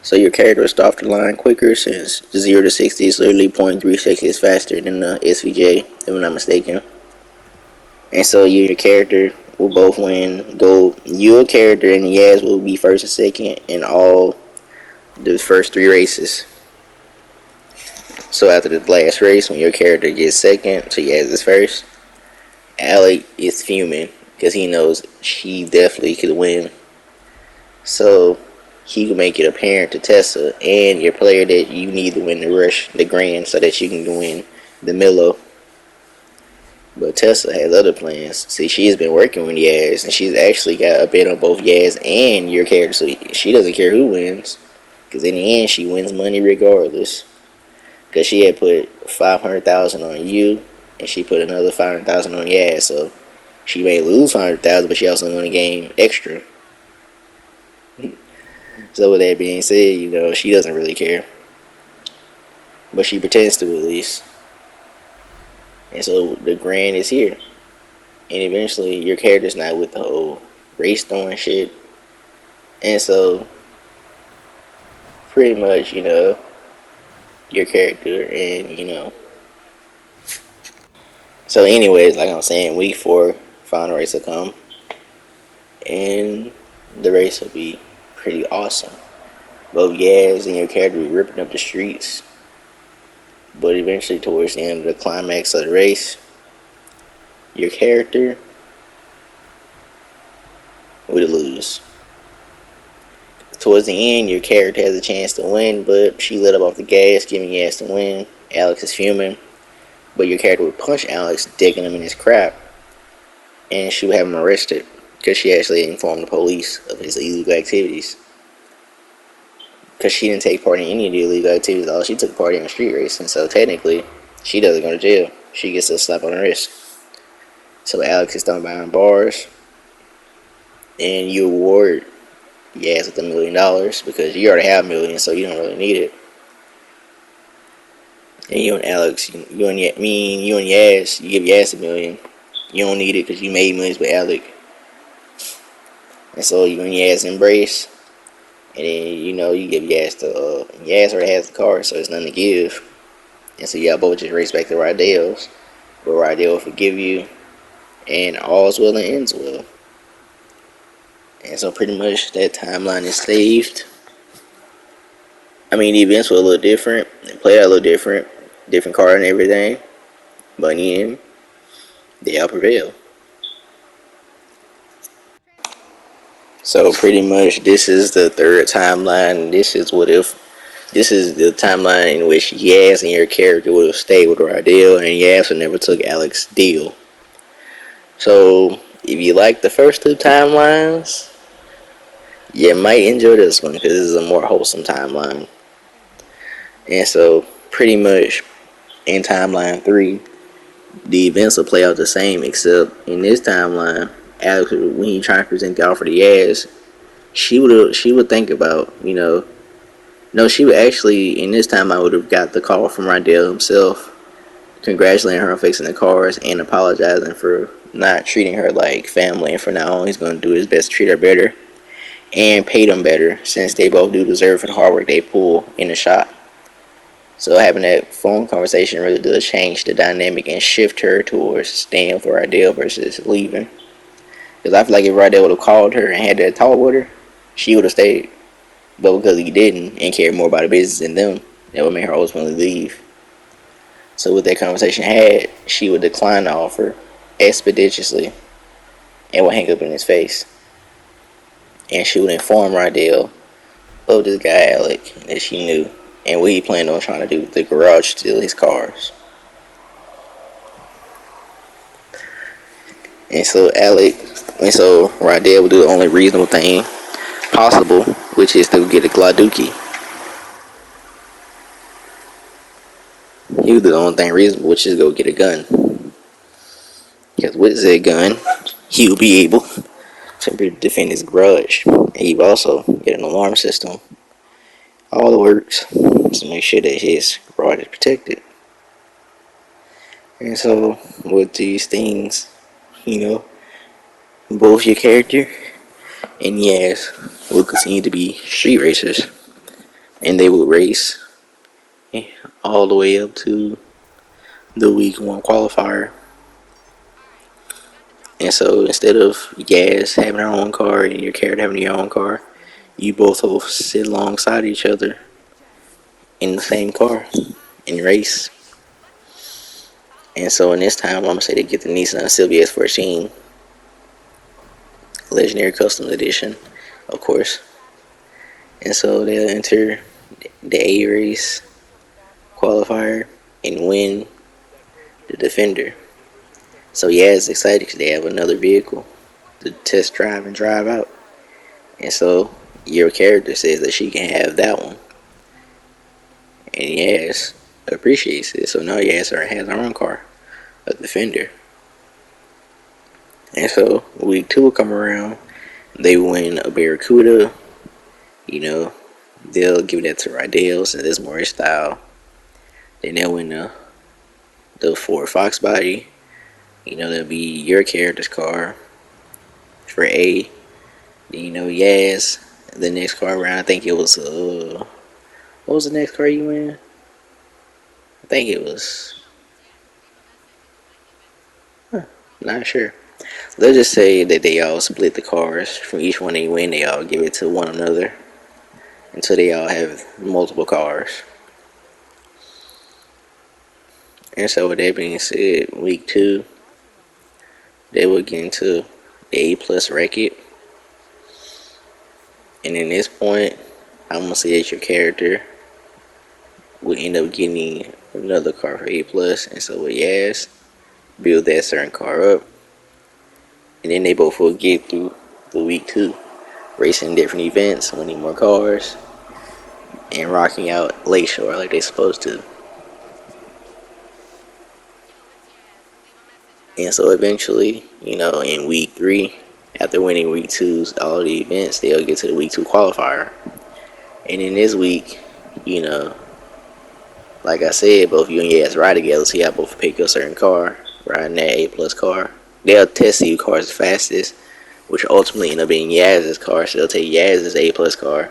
Speaker 1: So your character will start off the line quicker, since the 0 to 60 is literally 0.3 seconds faster than the SVJ, if I'm not mistaken. And so you and your character will both win gold. Your character and Yaz will be first and second in all the first 3 races. So after the last race, when your character gets second, so Yaz is first, Alec is fuming because he knows she definitely could win. So he can make it apparent to Tessa and your player that you need to win the rush, the Grand, so that you can win the Milo. But Tessa has other plans. See, she has been working with Yaz, and she's actually got a bet on both Yaz and your character, so she doesn't care who wins. Because in the end, she wins money regardless. Because she had put 500,000 on you, and she put another 500,000 on Yaz, so she may lose 500,000, but she also won the game extra. So with that being said, she doesn't really care. But she pretends to at least. And so the Grand is here. And eventually your character's not with the whole race throwing shit. And so pretty much, your character and so anyways, like I'm saying, week 4 final race will come. And the race will be pretty awesome. Both Yaz and your character will be ripping up the streets. But eventually towards the end of the climax of the race, your character would lose. Towards the end, your character has a chance to win, but she let up off the gas, giving Yaz to win. Alex is fuming, but your character would punch Alex, digging him in his crap. and she would have him arrested because she actually informed the police of his illegal activities. Because she didn't take part in any of the illegal activities at all. She took part in street racing, so technically, she doesn't go to jail. She gets a slap on the wrist. So Alex is thrown behind bars, and you award Yaz with $1 million because you already have a million, so you don't really need it. And you and Alex, you and Yaz, you give Yaz $1 million. You don't need it because you made millions with Alex, and so you and Yaz embrace. And then you give Yaz Yaz already has the car, so it's nothing to give. And so y'all both just race back to Rydell's, where Rydell will forgive you, and all's well and ends well. And so pretty much that timeline is saved. I mean, the events were a little different. They played out a little different car and everything. But in the end, they all prevailed. So pretty much this is the third timeline. This is what if. This is the timeline in which Yaz and your character would have stayed with Rydell, and Yaz never took Alex's deal. So if you like the first two timelines, you might enjoy this one because this is a more wholesome timeline. And so pretty much in timeline 3, the events will play out the same, except in this timeline, Alex, when he trying to present the offer to Yaz, she would think about, no, she would actually, in this time, I would have got the call from Rydell himself, congratulating her on fixing the cars and apologizing for not treating her like family, and for now on he's going to do his best to treat her better and pay them better, since they both do deserve for the hard work they pull in the shop. So having that phone conversation really does change the dynamic and shift her towards staying with Rydell versus leaving. Because I feel like if Rydell would have called her and had that talk with her, she would have stayed. But because he didn't and cared more about the business than them, that would make her ultimately leave. So with that conversation had, she would decline the offer expeditiously and would hang up in his face. And she would inform Rydell of this guy Alec that she knew and what he planned on trying to do with the garage, steal his cars. And so Rydell would do the only reasonable thing possible, which is to get a Gladuki. He would do the only thing reasonable, which is go get a gun. Because with that gun, he will be able to defend his garage. And he would also get an alarm system. All the works to make sure that his garage is protected. And so with these things, both your character and Yaz will continue to be street racers. And they will race all the way up to the week 1 qualifier. And so instead of Yaz having her own car and your character having your own car, you both will sit alongside each other in the same car and race. And so in this time, I'm going to say they get the Nissan Sylvia S14 Legendary Custom Edition, of course. And so they'll enter the A race qualifier and win the Defender. So Yaz is excited because they have another vehicle to test drive and drive out. And so your character says that she can have that one. And Yaz appreciates it. So now Yaz has her own car, a Defender. And so week 2 will come around. They win a Barracuda. They'll give that to Rydell since it's more his style. Then they'll win the Ford Fox body. That'll be your character's car for A. Then Yaz. The next car around, I think it was what was the next car you win? I think it was not sure. Let's just say that they all split the cars. From each one they win, they all give it to one another until they all have multiple cars. And so with that being said, week 2, they will get into the A+ Wreck-It. And in this point, I'm going to say that your character will end up getting another car for A+. And so with Yaz, build that certain car up. and then they both will get through the week 2, racing different events, winning more cars, and rocking out Lakeshore like they supposed to. And so eventually, in week 3, after winning week 2's all the events, they'll get to the week 2 qualifier. And in this week, you know, like I said, both you and Yaz ride together, so y'all both pick a certain car, riding that A plus car. They'll test you cars fastest, which ultimately end up being Yaz's car. So they'll take Yaz's A plus car,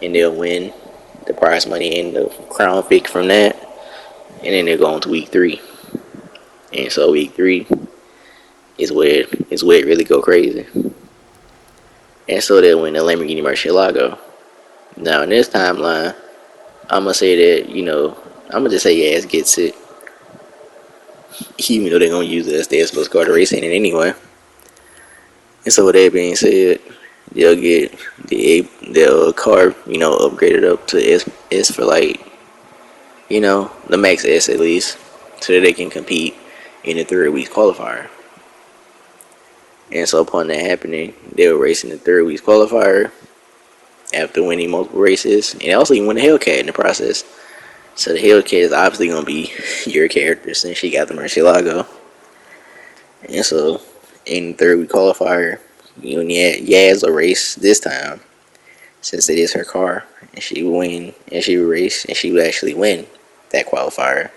Speaker 1: and they'll win the prize money and the crown pick from that. And then they'll go on to week 3. And so week 3 is where it really go crazy. And so they'll win the Lamborghini Murcielago. Now in this timeline, I'm gonna say that I'm gonna just say Yaz gets it, even though they're gonna use it as their supposed car to race in it anyway. And so with that being said, they'll get the car upgraded up to S for like the max S at least, so that they can compete in the 3rd week qualifier. And so upon that happening, they were racing the 3rd week qualifier after winning multiple races, and also even win the Hellcat in the process. So the Hellcat is obviously gonna be your character since she got the Murcielago. And so in the 3rd week qualifier, Yaz will race this time since it is her car, and she would win, and she would race, and she would actually win that qualifier,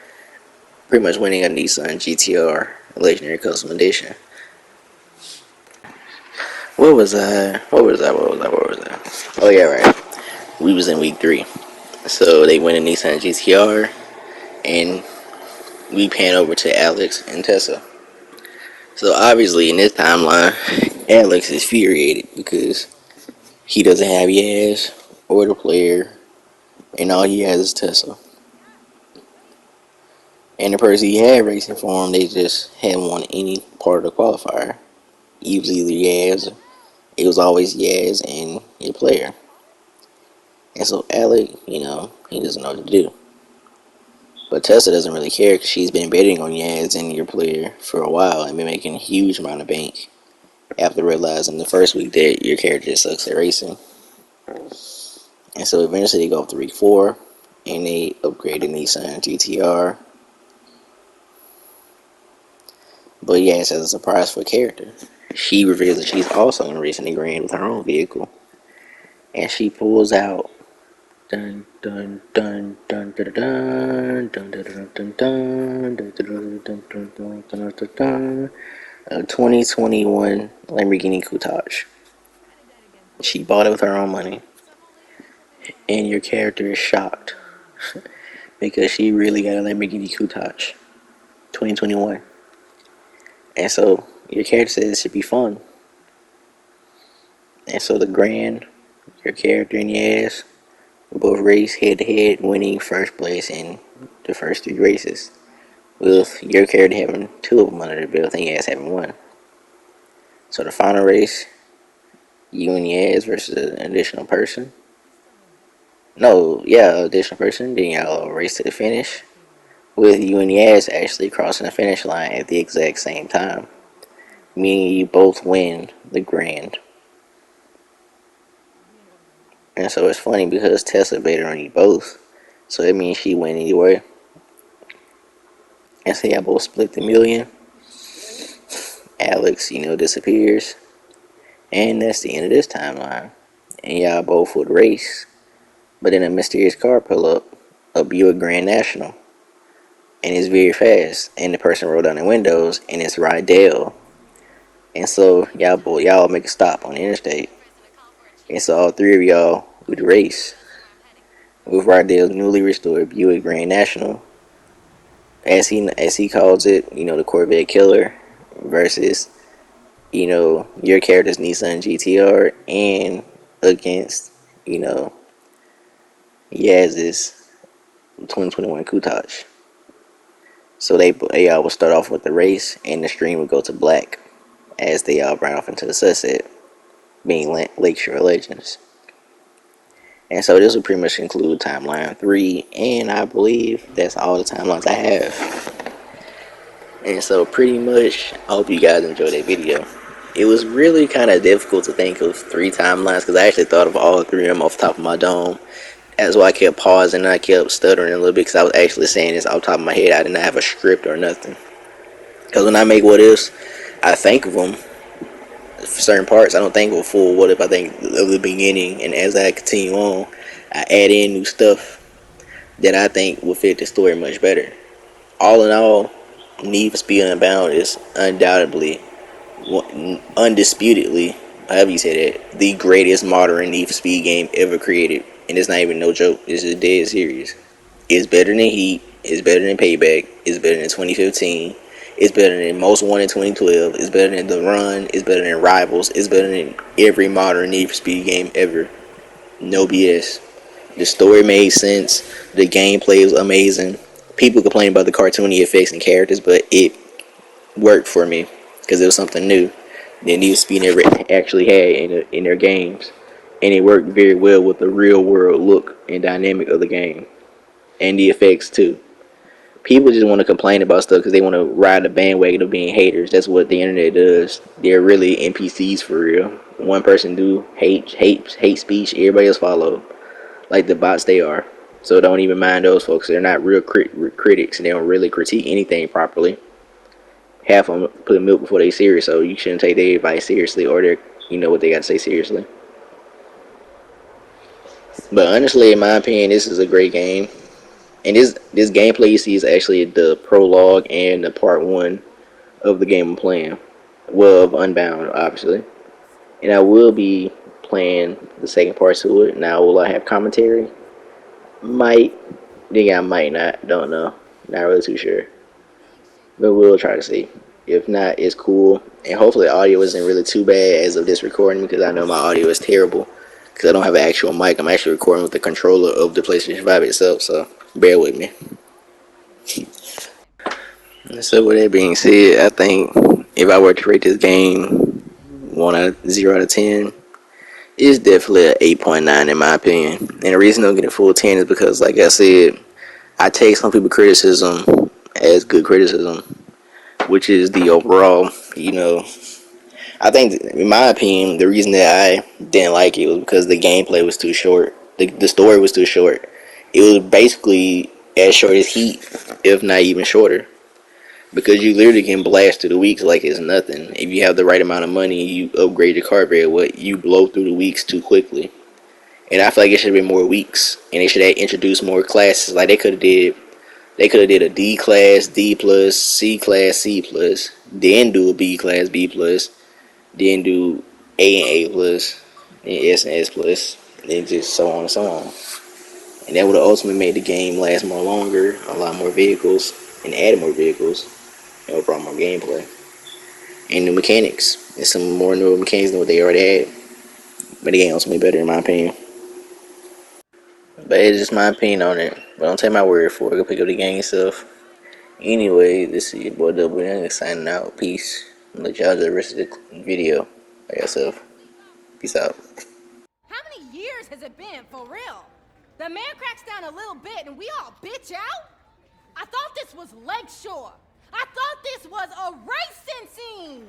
Speaker 1: pretty much winning a Nissan GTR Legendary Custom Edition. What was that? Oh yeah, right. We was in week 3, so they win a Nissan GTR, and we pan over to Alex and Tessa. So obviously in this timeline, Alex is infuriated because he doesn't have Yaz or the player, and all he has is Tessa. And the person he had racing for him, they just hadn't won any part of the qualifier. It was either Yaz, it was always Yaz and your player. And so Alec, he doesn't know what to do. But Tessa doesn't really care because she's been betting on Yaz and your player for a while and been making a huge amount of bank after realizing the 1st week that your character sucks at racing. And so eventually they go up to week 4 and they upgrade the Nissan GTR. But Yaz has a surprise for a character. She reveals that she's also going to race in the Grand with her own vehicle. And she pulls out dun dun dun dun dun dun dun dun dun dun dun dun dun a 2021 Lamborghini Countach. She bought it with her own money. And your character is shocked because she really got a Lamborghini Countach 2021. And so your character says it should be fun. And so the Grand, your character and Yaz both race head to head, winning 1st place in the first 3 races, with your character having 2 of them under the belt and Yaz having 1. So the final race, you and Yaz versus an additional person. No, yeah, additional person. Then y'all race to the finish, with you and Yaz actually crossing the finish line at the exact same time, meaning you both win the Grand. And so it's funny because Tessa betted on you both, so that means she win anyway. And so y'all both split the million. Alex, disappears. And that's the end of this timeline. And y'all both would race. But then a mysterious car pull up, a Buick Grand National. And it's very fast. And the person rolled down the windows, and it's Rydell. And so y'all make a stop on the interstate. And so all 3 of y'all would race with Rydell's newly restored Buick Grand National, as he calls it, the Corvette Killer, versus your character's Nissan GTR, and against Yaz's 2021 Countach. So they all would start off with the race, and the stream would go to black as they all ran off into the sunset, being Lakeshore Legends. And so this will pretty much conclude timeline 3, and I believe that's all the timelines I have. And so pretty much, I hope you guys enjoyed that video. It was really kind of difficult to think of 3 timelines because I actually thought of all 3 of them off the top of my dome. That's why I kept pausing and I kept stuttering a little bit because I was actually saying this off the top of my head. I didn't have a script or nothing. Because when I make what ifs, I think of them for certain parts. I don't think of a full what if. I think of the beginning, and as I continue on, I add in new stuff that I think will fit the story much better. All in all, Need for Speed Unbound is undoubtedly, undisputedly, however you say that, the greatest modern Need for Speed game ever created. And it's not even no joke. This is dead serious. It's better than Heat. It's better than Payback. It's better than 2015. It's better than Most Wanted 2012. It's better than The Run. It's better than Rivals. It's better than every modern Need for Speed game ever. No BS. The story made sense. The gameplay was amazing. People complain about the cartoony effects and characters, but it worked for me because it was something new that Need for Speed never actually had in their games, and it worked very well with the real world look and dynamic of the game and the effects too. People just want to complain about stuff because they want to ride the bandwagon of being haters. That's what the internet does. They're really NPCs for real. One person do hate speech, everybody else follow, like the bots they are. So don't even mind those folks. They're not real critics, and they don't really critique anything properly. Half of them put milk before they serious, so you shouldn't take their advice seriously, or their, what they got to say seriously. But honestly, in my opinion, this is a great game. And this gameplay you see is actually the prologue and the part 1 of the game I'm playing. Well, of Unbound, obviously. And I will be playing the second part to it. Now, will I have commentary? Might. Think I might not. Don't know. Not really too sure. But we'll try to see. If not, it's cool. And hopefully the audio isn't really too bad as of this recording, because I know my audio is terrible. Because I don't have an actual mic. I'm actually recording with the controller of the PlayStation 5 itself, so bear with me. So with that being said, I think if I were to rate this game 0 out of 10, it's definitely an 8.9 in my opinion. And the reason I'm getting full 10 is because, like I said, I take some people's criticism as good criticism, which is the overall, I think, in my opinion, the reason that I didn't like it was because the gameplay was too short. The story was too short. It was basically as short as Heat, if not even shorter. Because you literally can blast through the weeks like it's nothing. If you have the right amount of money and you upgrade your car very well, you blow through the weeks too quickly. And I feel like it should have been more weeks. And they should have introduced more classes. Like they could have did a D class, D plus, C class, C plus, then do a B class, B plus, then do A and A plus, and S and S plus, and just so on and so on. And that would have ultimately made the game last more longer, a lot more vehicles, and added more vehicles, and brought more gameplay. And new mechanics, and some more newer mechanics than what they already had. But the game ultimately better in my opinion. But it's just my opinion on it. But don't take my word for it. Go pick up the game yourself. Anyway, this is your boy Dubboi signing out. Peace. I'll let y'all do the rest of the video by yourself. Peace out.
Speaker 2: How many years has it been, for real? The man cracks down a little bit and we all bitch out? I thought this was Lakeshore. I thought this was a racing scene.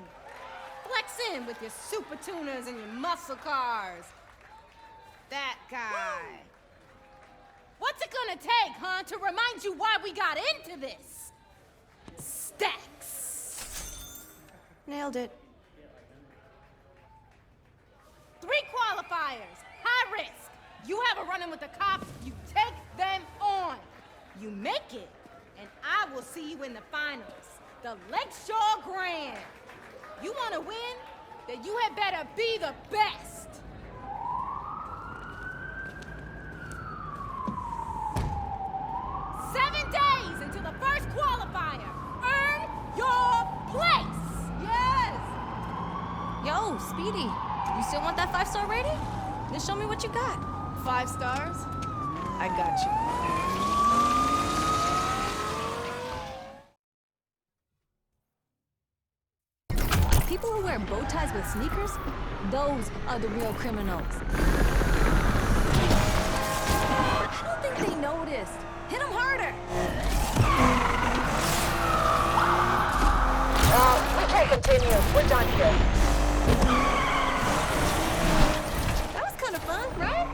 Speaker 2: Flex in with your super tuners and your muscle cars. That guy. Woo. What's it gonna take, huh, to remind you why we got into this? Stacks.
Speaker 3: Nailed it.
Speaker 2: 3 qualifiers. High risk. You have a run-in with the cops, you take them on. You make it, and I will see you in the finals. The Lakeshore Grand. You wanna win? Then you had better be the best. Days until the first qualifier. Earn your place. Yes.
Speaker 3: Yo, Speedy, you still want that 5-star rating? Then show me what you got.
Speaker 2: 5 stars? I got
Speaker 3: you. People who wear bow ties with sneakers, those are the real criminals. I don't think they noticed. Hit them harder!
Speaker 4: We can't continue. We're done here.
Speaker 3: That was kind of fun, right?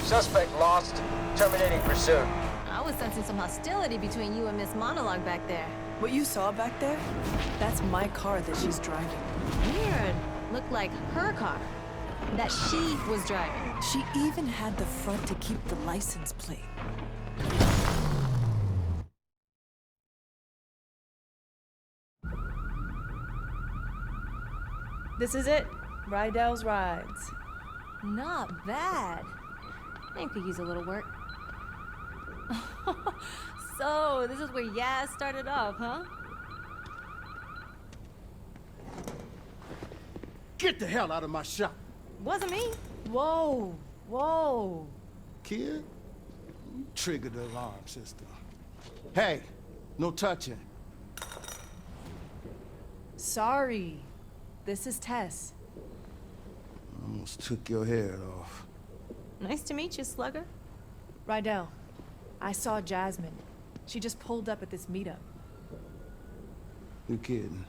Speaker 4: Suspect lost. Terminating pursuit.
Speaker 3: I was sensing some hostility between you and Miss Monologue back there.
Speaker 5: What you saw back there? That's my car that she's driving.
Speaker 3: Weird. Looked like her car. That she was driving.
Speaker 5: She even had the front to keep the license plate. This is it. Rydell's Rides.
Speaker 3: Not bad. I could use a little work. So, this is where Yaz started off, huh?
Speaker 6: Get the hell out of my shop.
Speaker 3: Wasn't me.
Speaker 5: Whoa, whoa.
Speaker 6: Kid, you triggered the alarm system. Hey, no touching.
Speaker 5: Sorry. This is Tess.
Speaker 6: Almost took your head off.
Speaker 3: Nice to meet you, Slugger.
Speaker 5: Rydell, I saw Jasmine. She just pulled up at this meetup.
Speaker 6: You kidding?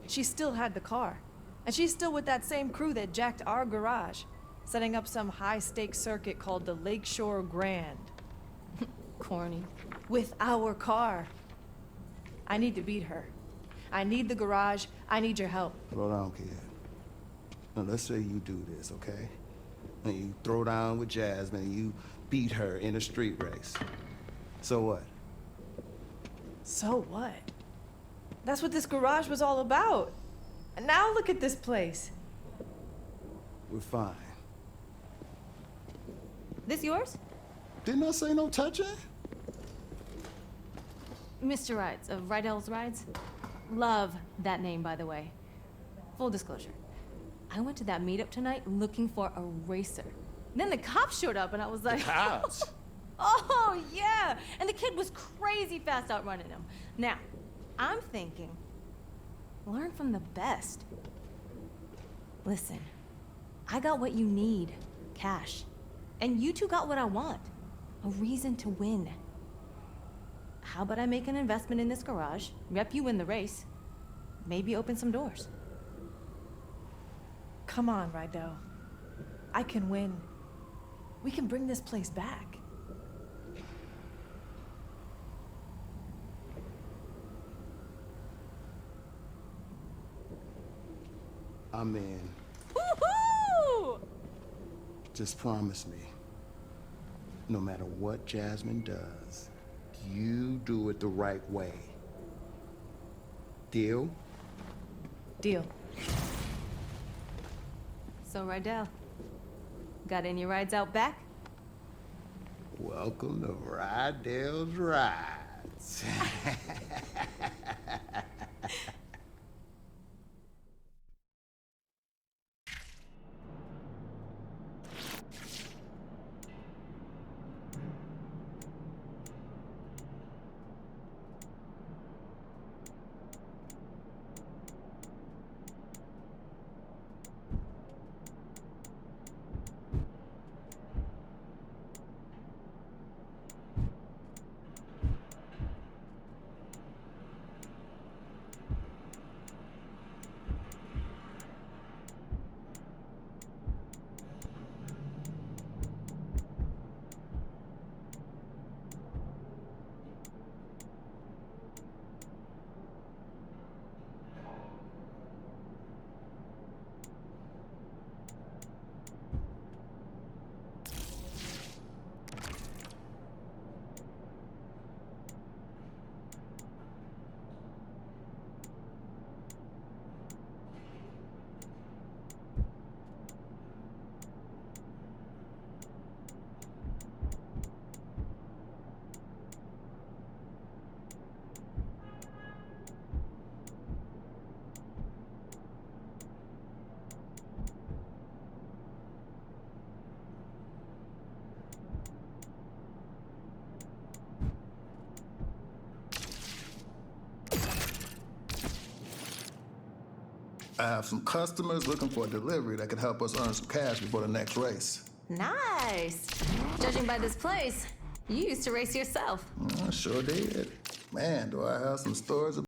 Speaker 5: She still had the car. And she's still with that same crew that jacked our garage, setting up some high-stakes circuit called the Lakeshore Grand.
Speaker 3: Corny.
Speaker 5: With our car. I need to beat her. I need the garage. I need your help.
Speaker 6: Hold on, kid. Now, let's say you do this, okay? And you throw down with Jasmine and you beat her in a street race. So what?
Speaker 5: So what? That's what this garage was all about. And now look at this place.
Speaker 6: We're fine.
Speaker 3: This yours?
Speaker 6: Didn't I say no touching?
Speaker 3: Mr. Rides, of Rydell's Rides? Love that name, by the way. Full disclosure. I went to that meetup tonight looking for a racer. Then the cops showed up and I was like...
Speaker 6: Cops?
Speaker 3: Oh, yeah! And the kid was crazy fast outrunning him. Now, I'm thinking, learn from the best. Listen, I got what you need, cash. And you two got what I want, a reason to win. How about I make an investment in this garage, rep you in the race, maybe open some doors?
Speaker 5: Come on, Rydell. I can win. We can bring this place back.
Speaker 6: I'm in.
Speaker 3: Woohoo!
Speaker 6: Just promise me, no matter what Jasmine does, you do it the right way. Deal?
Speaker 5: Deal.
Speaker 3: So, Rydell, got any rides out back?
Speaker 6: Welcome to Rydell's Rides.
Speaker 7: I have some customers looking for a delivery that could help us earn some cash before the next race.
Speaker 3: Nice. Judging by this place, you used to race yourself.
Speaker 7: I sure did. Man, do I have some stories